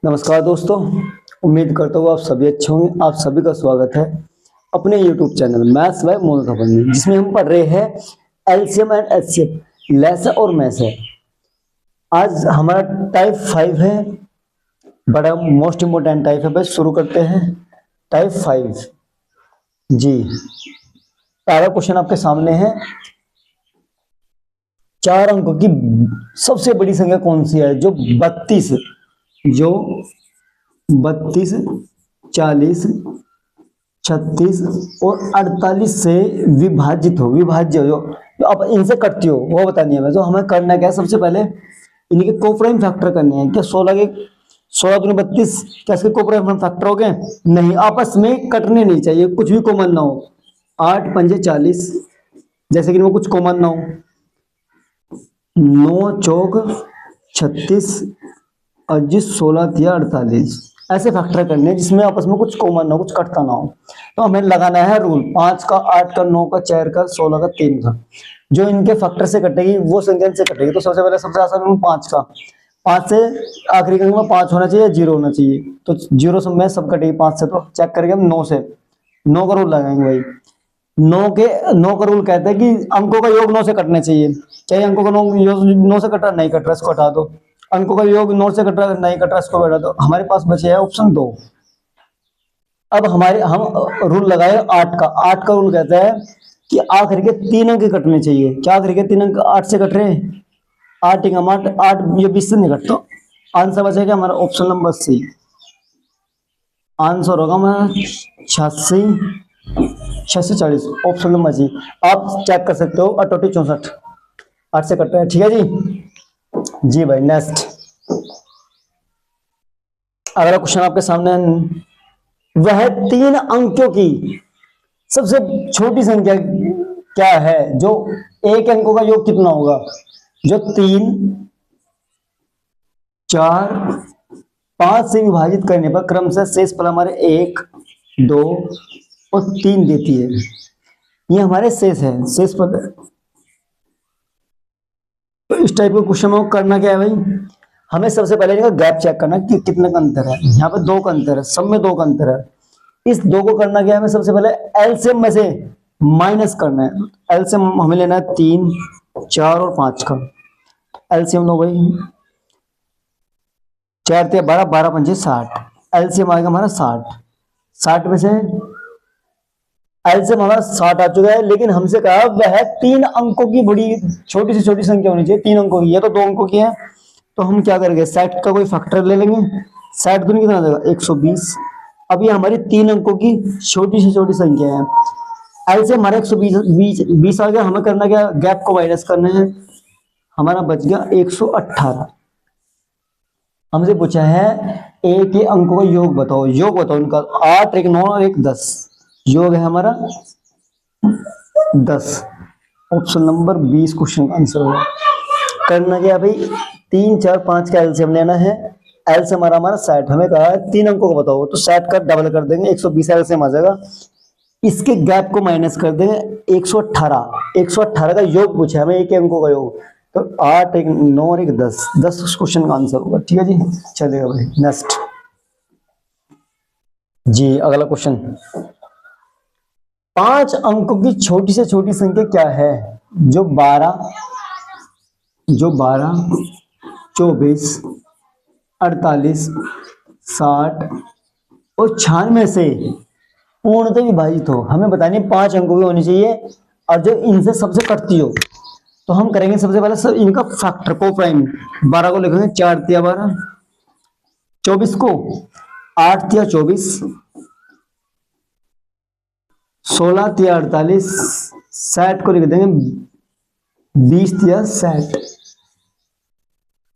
नमस्कार दोस्तों, उम्मीद करता हूँ आप सभी अच्छे होंगे। आप सभी का स्वागत है अपने YouTube channel maths by Monu थप्पड़ में, जिसमें हम पढ़ रहे हैं एलसीएम एंड एचसीएफ, लेसा और मैसा। आज हमारा टाइप 5 है, बड़ा मोस्ट इम्पोर्टेंट टाइप है। बस शुरू करते हैं टाइप 5 जी। पहला क्वेश्चन आपके सामने है, 4 अंकों की सबसे बड़ी संख्या कौन सी है जो 32, 40, 36 और 48 से विभाजित हो, विभाज्य हो, जो आप इनसे करती हो वो बतानी है। तो हमें करना क्या है, सबसे पहले इनके कोप्राइम फैक्टर करने हैं। क्या 16 दूनी 32, क्या इसके कोप्राइम फैक्टर हो गए? नहीं, आपस में कटने नहीं चाहिए, कुछ भी कॉमन ना हो। 8 पंजे 40, जैसे कि इनमें कुछ कॉमन ना हो। 9 चौक 36 और जिस 16 दिया 48, ऐसे फैक्टर करने हैं जिसमें आपस में कुछ कॉमन ना हो, कुछ कटता ना हो। तो हमें लगाना है रूल, 5 का, 8 का, 9 का, 4 का, 16 का, 3 का। जो इनके फैक्टर से कटेगी वो संख्या से कटेगी। तो सबसे पहले सबसे आसान रूल 5 का, 5 से आखिरी अंक में 5 होना चाहिए, 0 होना चाहिए। तो 0 सब में सब कटेगी 5 से। तो चेक करके हम 9 से, 9 का रूल लगाएंगे भाई। 9 का रूल कहता है कि अंकों का योग 9 से कटना चाहिए। क्या अंकों का 9 से कट रहा? नहीं कट रहा, इसको हटा दो। अंकों का योग 9 से कट रहा, नहीं कट रहा, इसको हटा दो। हमारे पास बचे है ऑप्शन 2। अब हम रूल लगाए 8 का। 8 का रूल कहता है कि आखिर के 3 अंक कटने चाहिए। क्या आखिर के 3 अंक 8 से कट रहे हैं? 8 8, ये 20 से नहीं कटता। आंसर बचेगा हमारा ऑप्शन नंबर सी। आंसर होगा हमारा 86 40, ऑप्शन नंबर सी। आप चेक कर सकते हो। 88 64, 8 से कट रहे हैं। ठीक है जी भाई। नेक्स्ट अगला क्वेश्चन आपके सामने, वह 3 अंकों की सबसे छोटी संख्या क्या है जो एक अंकों का योग कितना होगा? जो 3, 4, 5 से विभाजित करने पर क्रमशः शेष फल हमारे 1, 2 और 3 देती है। ये हमारे शेष है, शेष फल। तो इस टाइप का क्वेश्चन में करना क्या है भाई, हमें सबसे पहले इनका गैप चेक करना कि कितने का अंतर है। यहाँ पे 2 का अंतर है, सब में 2 का अंतर है। इस 2 को करना क्या है, हमें सबसे पहले एलसीएम में से माइनस करना है। एलसीएम हमें लेना है 3, 4 और 5 का। एलसीएम लो भाई, 4 3 12, 12 पंजे 60। एलसीएम आएगा हमारा 60। 60 में से एलसीएम हमारा 60 आ चुका है। लेकिन हमसे कहा वह 3 अंकों की बड़ी छोटी से छोटी संख्या होनी चाहिए, 3 अंकों की। ये तो 2 अंकों की है। तो हम क्या करेंगे, 60 का कोई फैक्टर ले लेंगे। 60 दूनी कितना देगा? 120। अब ये हमारी 3 अंकों की छोटी से छोटी संख्या है। एलसीएम हमारा 120 आ गया। हमें करना क्या, गैप को माइनस करना है। हमारा बच गया 118। हमसे पूछा है एक के अंकों का योग बताओ। योग बताओ उनका, 8 1 9 और 1 10। योग है हमारा 10। ऑप्शन नंबर 20 क्वेश्चन का आंसर होगा। करना क्या भाई, 3 4 5 का एलसीएम लेना है। एलसीएम हमारा 60। हमें कहा है 3 अंकों का बताओ, तो 60 का डबल कर देंगे, 120 एलसीएम आ जाएगा। इसके गैप को माइनस कर देंगे, 118। 118 का योग पूछा है हमें, एक अंकों का योग। तो 8 1 9 और 1 10, 10 क्वेश्चन का आंसर होगा। ठीक है जी, चलेगा भाई। नेक्स्ट जी, अगला क्वेश्चन, 5 अंकों की छोटी से छोटी संख्या क्या है जो 12, 24, 48, 60 और 96 से पूर्णतः विभाजित हो। हमें बतानी 5 अंकों की होनी चाहिए और जो इनसे सबसे कटती हो। तो हम करेंगे सबसे पहले सब इनका फैक्टर को प्राइम। 12 को लिखेंगे 4 तिया 12, 24 को 8 तिया 24, 16 तिया 48, 60 को लिख देंगे 20 तिया 60।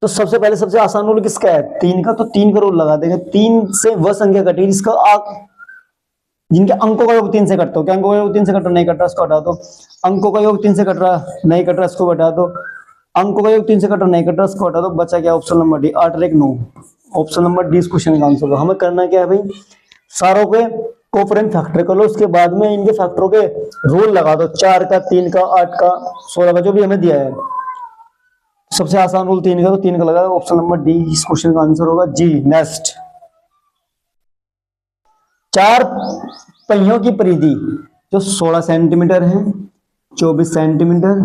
तो सबसे पहले सबसे आसान रूल किसका है? 3 का। तो 3 का रूल लगा देंगे। 3 से वह संख्या कटेगी जिसका जिनके अंकों का योग 3 से कटता हो। क्या अंकों का योग 3 से कट रहा? नहीं कट रहा, इसको हटा दो। अंकों का योग 3 से कट रहा, नहीं कट रहा, इसको हटा दो। अंकों का योग 3 से कट रहा, नहीं कट रहा, इसको हटा दो। बचा क्या? Option number D, 8 1 9। Option number D इस क्वेश्चन का आंसर होगा। हमें करना क्या है भाई, सारों के कोफरेंट फैक्टर कर लो, उसके बाद में इनके फैक्टरों के रूल लगा दो। 4 का, 3 का, 8 का, 16 का, जो भी हमें दिया है। सबसे आसान रूल 3 का, तो 3 का लगा, ऑप्शन नंबर डी इस क्वेश्चन का आंसर होगा। जी नेक्स्ट, चार पहियों की परिधि जो 16 सेंटीमीटर है, 24 सेंटीमीटर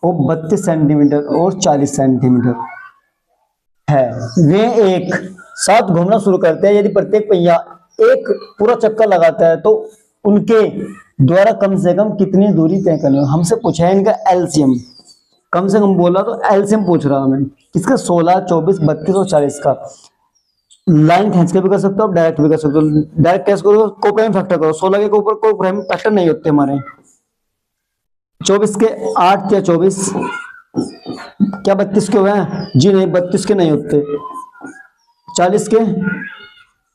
और 32 सेंटीमीटर और 40 सेंटीमीटर है, वे एक साथ घूमना शुरू करते हैं। यदि प्रत्येक पहिया एक पूरा चक्कर लगाता है तो उनके द्वारा कम से कम कितनी दूरी तय करनी है। हमसे पूछा है इनका एलसीएम, कम से कम बोला तो एलसीएम पूछ रहा हमें किसका, 16, 24, 32 और 40 का। लाइन खींच के भी कर सकते हो, डायरेक्ट भी कर सकते हो। डायरेक्ट कैसे करो, कोप्राइम फैक्टर करो, 16 के ऊपर कोप्राइम फैक्टर नहीं होते हमारे। 24 के 8 या 24, क्या 32 के हुए हैं? जी नहीं, 32 के नहीं होते। 40 के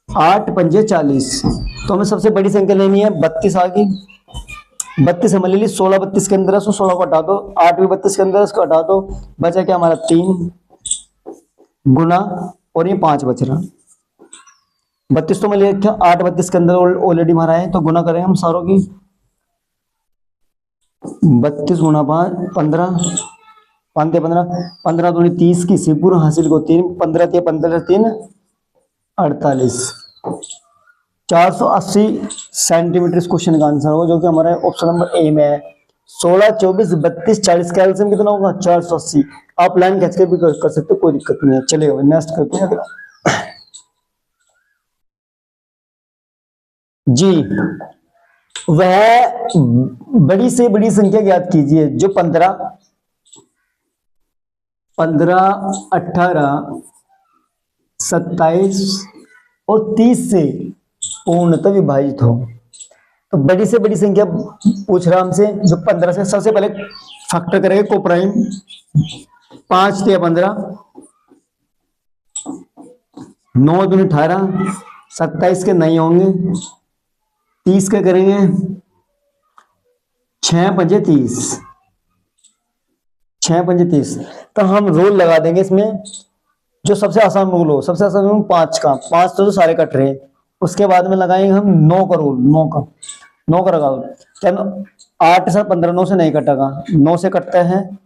8 पंजे 40, तो हमें सबसे बड़ी संख्या लेनी है 32 आ गई। 32 हमें ले ली, 16 32 के अंदर है, 16 को हटा दो, 8 भी 32 के अंदर है, उसको हटा दो, बचा क्या हमारा 3 गुना और ये 5 बच रहा। 32 तो मैं ले रखा, 8 32 के अंदर ऑलरेडी हमारा है, तो गुना करें हम सारों की। 32 गुना 5 15, 5 15, 15 दूनी 30 की सिपुर हासिल को 3, 15 15 3 48, 480 सेंटीमीटर इस क्वेश्चन का आंसर होगा, जो कि हमारा ऑप्शन नंबर ए में है। 16, 24, 32, 40 का एलसीएम कितना होगा? 480। आप लाइन खींच के भी कर सकते हो, कोई दिक्कत नहीं है। चलिए नेक्स्ट करते हैं अगला। जी, वह बड़ी से बड़ी संख्या ज्ञात कीजिए जो 15, 18, 27 और 30 से पूर्णतः विभाजित हो। तो बड़ी से बड़ी संख्या पूछ रहा हमसे जो 15 से, सबसे पहले फैक्टर करेंगे कोप्राइम। 5 या 15, 9 दूनी 18, 27 के नहीं होंगे, 30 के करेंगे, 6 पंजे 30, 6 पंजे 30। तो हम रूल लगा देंगे इसमें, जो सबसे आसान रूल हो। सबसे आसान रूल 5 का, 5 तो सारे कट रहे हैं। उसके बाद में लगाएंगे हम 9 का रूल, 9 का लगा दो। क्या 8 से 15 9 से नहीं कटेगा, 9 से कटता है,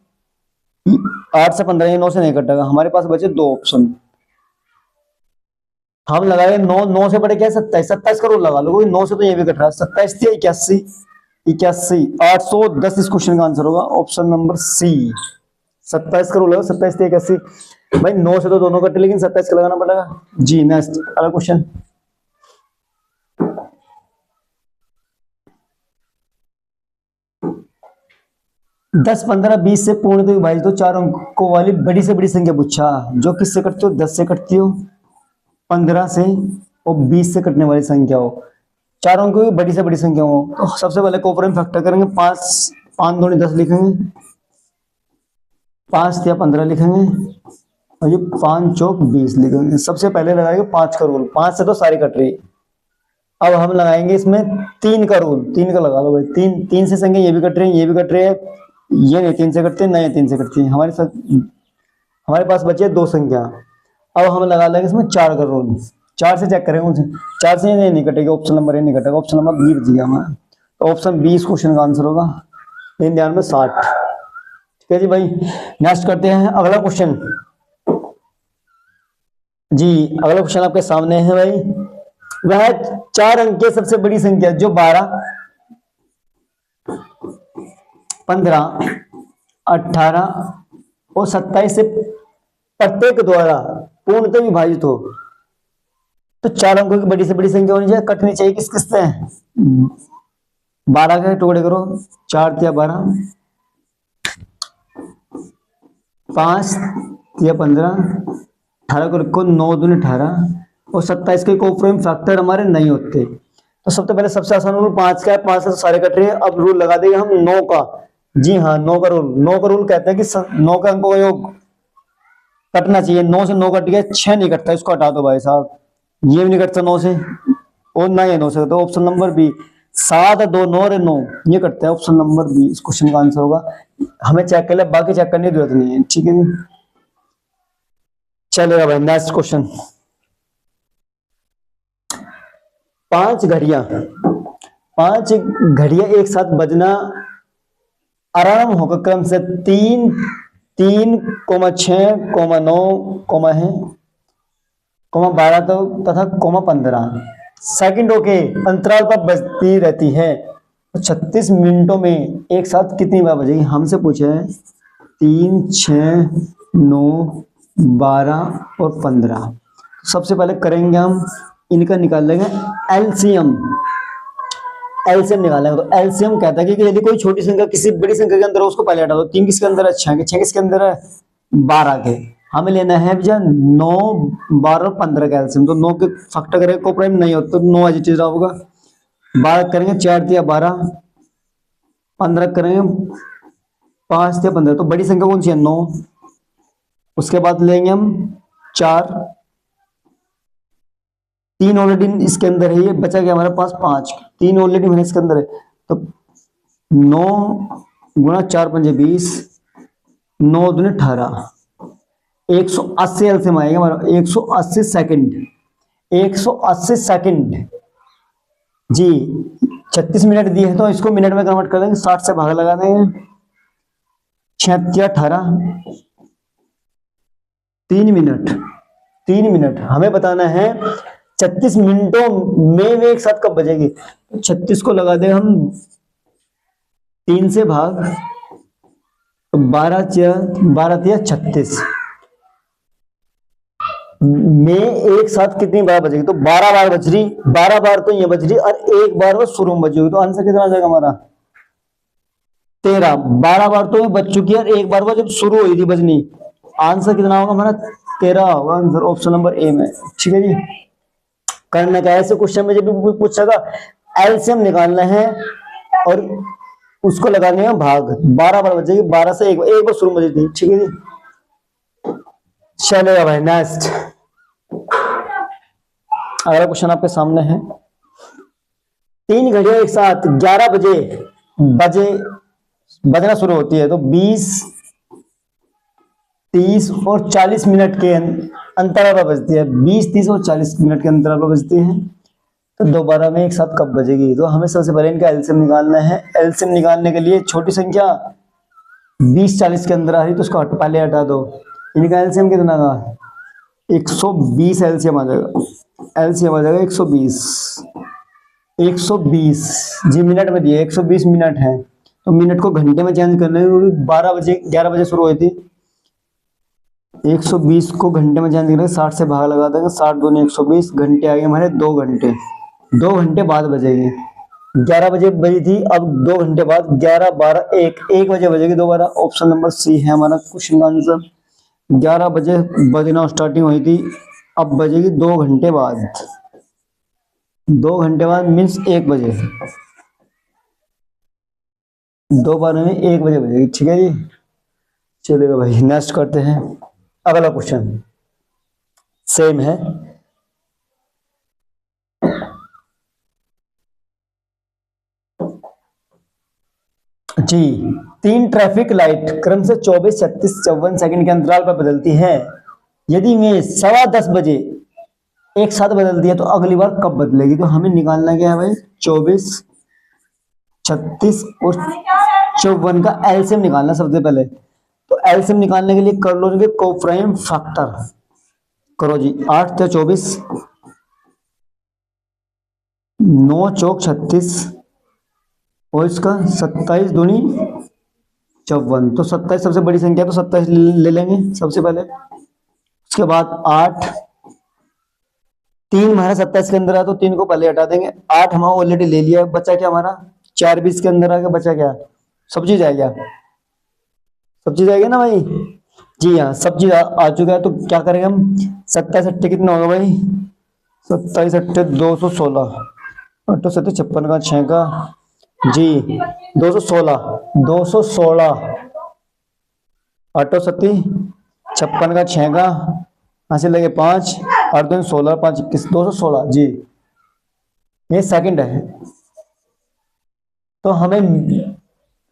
8 से 15 9 से नहीं कटेगा। हमारे पास बचे 2 ऑप्शन, हम लगाए 9, 9 से बड़े क्या है 27, 27 का रूल लगा लो, 9 से तो ये भी कट रहा है। 27 थी 81, 81 810 इस क्वेश्चन का आंसर होगा, ऑप्शन नंबर सी। 27 का रूल है, 27 थी 81। भाई 9 से तो दोनों कटे, लेकिन 27 का लगाना पड़ेगा। जी नेक्स्ट अगला क्वेश्चन। दस 15 20 से पूर्णतः विभाजित हो, 4 अंकों वाली बड़ी से बड़ी संख्या पूछा, जो किससे कटती हो? 10 से कटती हो, 15 से और 20 से कटने वाली संख्या हो, 4 अंकों की बड़ी से बड़ी संख्या हो। तो सबसे पहले कोप्राइम फैक्टर करेंगे। 5 5 दूनी 10 लिखेंगे, 5 या 15 लिखेंगे, और ये 5 चौक 20 लिखेंगे। सबसे पहले लगाएंगे 5 का रूल, 5 से तो सारी कट रही। अब हम लगाएंगे इसमें 3 का रूल, 3 का लगा लो भाई। 3 से संख्या ये भी कट रही है, ये भी कट रही है, ये नहीं 3 से कटते, नहीं 3 से कटती है। हमारे पास बचे 2 संख्या। अब हम लगा लेंगे इसमें 4 का रूल। 4 से चेक करेंगे, 4 से ये नहीं कटेगा, ऑप्शन नंबर ए नहीं कटेगा, ऑप्शन नंबर बी बचेगा हमारा। तो ऑप्शन बी इस क्वेश्चन का आंसर होगा। इन ध्यान में 60। ठीक है जी भाई, नेक्स्ट करते हैं अगला क्वेश्चन। जी अगला क्वेश्चन आपके सामने है भाई। वह 4 अंक की सबसे बड़ी संख्या जो 12, 15, 18 और 27 से प्रत्येक द्वारा पूर्णतः विभाजित हो। तो 4 अंकों की बड़ी से बड़ी संख्या होनी चाहिए, कटनी चाहिए किस किस से? 12 के टुकड़े करो, 4 या 12, 5 या 15, 18 को रखो, 9 दूनी 18 और 27 के कोप्राइम फैक्टर हमारे नहीं होते। तो सबसे पहले सबसे आसान रूल 5 का है, 5 से तो सारे कट रहे हैं। अब रूल लगा देंगे हम 9 का। जी हाँ, 9 का रूल। 9 का रूल कहते हैं कि 9 के अंकों का योग कटना चाहिए। 9 से 9 कट गया, 6 नहीं कटता, इसको हटा दो भाई साहब। ये भी नहीं कटता 9 से, और ना ये 9 से। तो ऑप्शन नंबर बी, 7 2 9 और 9 ये कटता है, ऑप्शन नंबर बी इस क्वेश्चन का आंसर होगा। हमें चेक कर ले, बाकी चेक करने की जरूरत नहीं है। ठीक है जी, चलेगा भाई। Next question. 5 घड़ियां एक साथ बजना आराम होकर क्रम से 3 3,6,9, है ,12 तो तथा ,15 सेकंडों के अंतराल पर बजती रहती है। तो 36 मिनटों में एक साथ कितनी बार बजेगी? हमसे पूछे है 3, 6, 9, 12 और 15। सबसे पहले करेंगे हम इनका निकाल लेंगे एलसीएम। एलसीएम निकालेंगे तो एलसीएम कहता है कि यदि कोई छोटी संख्या किसी बड़ी संख्या के अंदर है उसको पहले हटा दो। 3 किसके अंदर है? 6 के। 6 किसके अंदर है? 12 के। हमें लेना है भैया 9, 12 और 15 का एलसीएम। तो 9 के फैक्टर करेंगे को प्राइम नहीं होता तो 9 एज इट इज होगा। 12 करेंगे 4 दिया 12, 15 करेंगे 5 दिया 15। तो बड़ी संख्या कौन सी है? 9। उसके बाद लेंगे हम 4, 3 ऑलरेडी इसके अंदर है, ये बचा गया हमारे पास 5। 3 ऑलरेडी मैंने इसके अंदर है तो 9 गुणा 4 पंजे 20, 9 दूनी 18, 180 एलसीएम आएगा हमारा। 180 सेकंड, 180 सेकंड जी। 36 मिनट दिए हैं तो इसको मिनट में कन्वर्ट कर देंगे, 60 से भाग लगा देंगे। 36 18, 3 मिनट। 3 मिनट हमें बताना है 36 मिनटों में वे एक साथ कब बजेगी। तो 36 को लगा दे हम 3 से भाग, तो 12 36 में एक साथ कितनी बार बजेगी? तो 12 बार बज रही, 12 बार तो ये बज रही और एक बार वो शुरू में बजी हुई। तो आंसर कितना आ जाएगा हमारा? 13। 12 बार तो ये बज चुकी है और एक बार वो जब शुरू हुई थी बजनी। आंसर कितना होगा हमारा? 13 होगा आंसर, ऑप्शन नंबर ए में। ठीक है जी। करना क्या है ऐसे क्वेश्चन में जब भी पूछेगा एलसीएम निकालना है और उसको लगाने में भाग। 12 बार बजेगी, 12 से एक बार शुरू में बजी थी। ठीक है जी, चलेगा भाई। नेक्स्ट अगला क्वेश्चन आपके सामने है। 3 घड़ियां एक साथ 11 बजे बजना शुरू होती है तो 20, 30 और 40 मिनट के अंतराल पर बजती है। 20, 30 और 40 मिनट के अंतराल पर बजती है तो दोबारा में एक साथ कब बजेगी? तो हमें सबसे पहले इनका एलसीएम निकालना है। एलसीएम निकालने के लिए छोटी संख्या 20, 40 के अंदर आ रही तो उसको पहले हटा दो। इनका एलसीएम कितना का? 120 एलसीएम आ जाएगा। एलसीएम आ जाएगा 120। 120 जी मिनट में दिए, 120 मिनट है तो मिनट को घंटे में चेंज करना है क्योंकि 12 बजे 11 बजे शुरू हुई थी। 120 को घंटे में चेंज करेंगे, 60 से भाग लगा देंगे। 60 दूनी 120, घंटे आ गए हमारे 2 घंटे। 2 घंटे बाद बजेगी। 11 बजे बजी थी, अब 2 घंटे बाद 11, 12, 1 बजे बजेगी दोबारा। ऑप्शन नंबर सी है हमारा क्वेश्चन का आंसर। 11 बजे बजना स्टार्टिंग हुई थी, अब बजेगी 2 घंटे बाद। 2 घंटे बाद मीन्स 1 बजे। 2 बार में 1 बजे बजेगी। ठीक है जी, चलेगा भाई। नेक्स्ट करते हैं अगला क्वेश्चन, सेम है। जी, 3 ट्रैफिक लाइट क्रम से 24, 36, 54 सेकंड के अंतराल पर बदलती है। यदि मैं 10:15 बजे एक साथ बदलती है तो अगली बार कब बदलेगी? तो हमें निकालना क्या है भाई? 24, 36 और 54 का एलसीएम निकालना सबसे पहले। तो एलसीएम निकालने के लिए कर लो इनके कोप्राइम फैक्टर। करो जी। 8 × 24, 9 × 36 और इसका 27 दूनी 54। तो 27 सबसे बड़ी संख्या तो 27 ले लेंगे सबसे पहले। उसके बाद 8, 3 हमारा 27 के अंदर है तो 3 को पहले हटा देंगे। 8 हमारा ऑलरेडी ले लिया, बचा क्या हमारा? 4 20 के अंदर आ गया, बचा क्या? सब चीज आ गया। सब चीज आएगी ना भाई? जी हाँ, सब चीज आ चुका है। तो क्या करेंगे हम? 27 अट्ठे कितना होगा भाई? 27 अट्ठे 216, 8 7 56 का 6 का जी 216, 216, 8 7 56 का 6 का, यहाँ से लगे 5, 8 2 16, 5 21, 216 जी। ये सेकंड है तो हमें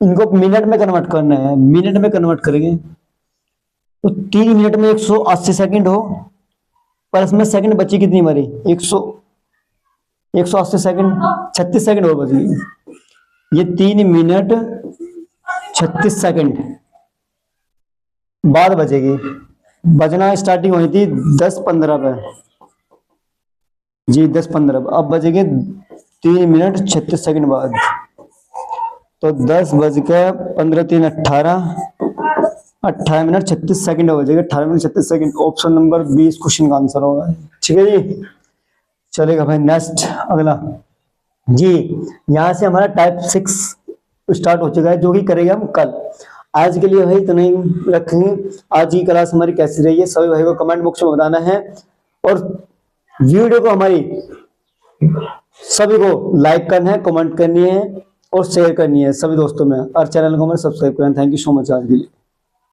इनको मिनट में कन्वर्ट करना है। मिनट में कन्वर्ट करेंगे तो 3 मिनट में 180 सेकंड हो, पर इसमें सेकंड बची कितनी हमारी? 180 सेकंड, 36 सेकंड और बची। ये 3 मिनट 36 सेकंड बाद बजेगी। बजना स्टार्टिंग हुई थी 10:15 पे। जी 10:15, अब बजेंगे 3 मिनट 36 सेकंड बाद। तो 10 बज के 15, 3 18, 18 मिनट 36 सेकंड हो जाएगा। 18 minute 36 second, option number 20 question का आंसर होगा। ठीक है जी, चलेगा भाई। नेक्स्ट अगला जी, यहाँ से हमारा टाइप 6 स्टार्ट हो चुका है, जो कि करेंगे हम कल। आज के लिए भाई इतना ही रखेंगे। आज की क्लास हमारी कैसी रही है सभी भाई को कमेंट बॉक्स में बताना है, और वीडियो को हमारी सभी को लाइक करना है, कमेंट करनी है और शेयर करनी है सभी दोस्तों में, और चैनल को हमारे सब्सक्राइब करना है। थैंक यू सो मच आज के लिए।